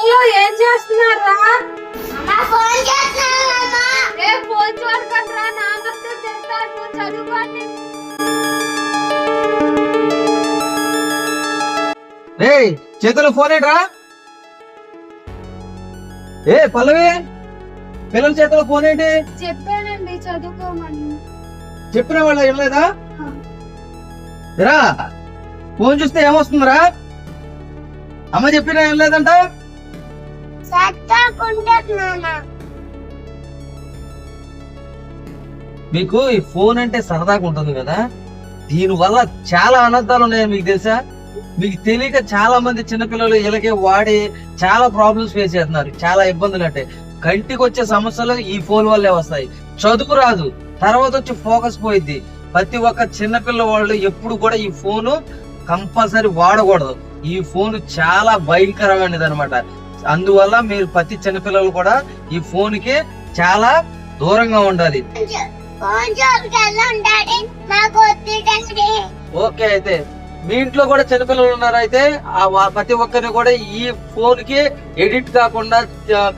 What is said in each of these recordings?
పిల్లలు ఏం చేస్తున్నారా? ఫోన్ చేస్తున్నానమ్మా. ఫోన్ చూడకండి, నాన్నతో తింటారు, చదువుకోండి. చేతులు ఫోన్ ఏంట్రా? పల్లవి, పిల్లల చేతులు ఫోన్ ఏంటి? చెప్పానండి చదువుకోమని. చెప్పిన వాళ్ళు వినలేదా? రా, ఫోన్ చూస్తే ఏమొస్తుందిరా? అమ్మ చెప్పినా ఏం లేదంట. మీకు ఈ ఫోన్ అంటే సరదాగా ఉంటుంది కదా, దీని వల్ల చాలా అనర్థాలు ఉన్నాయని మీకు తెలుసా? మీకు తెలియక చాలా మంది చిన్నపిల్లలు ఇలాగే వాడి చాలా ప్రాబ్లమ్స్ ఫేస్ చేస్తున్నారు. చాలా ఇబ్బందులు అంటే కంటికి వచ్చే సమస్యలు ఈ ఫోన్ వల్లే వస్తాయి. చదువు రాదు, తర్వాత వచ్చి ఫోకస్ పోయిద్ది. ప్రతి ఒక్క చిన్నపిల్ల వాళ్ళు ఎప్పుడు కూడా ఈ ఫోను కంపల్సరీ వాడకూడదు. ఈ ఫోన్ చాలా భయంకరమైనది అనమాట. అందువల్ల మీరు ప్రతి చిన్నపిల్లలు కూడా ఈ ఫోన్ కి చాలా దూరంగా ఉండాలి. ఓకే, అయితే మీ ఇంట్లో కూడా చిన్నపిల్లలు ఉన్నారు, అయితే ప్రతి ఒక్కరిని కూడా ఈ ఫోన్ కి ఎడిట్ కాకుండా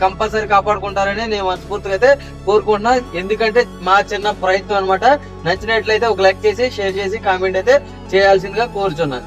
కంపల్సరీ కాపాడుకుంటారని నేను మనస్ఫూర్తిగా అయితే కోరుకుంటున్నా. ఎందుకంటే మా చిన్న ప్రయత్నం అనమాట. నచ్చినట్లయితే ఒక లైక్ చేసి, షేర్ చేసి, కామెంట్ అయితే చేయాల్సిందిగా కోరుచున్నా.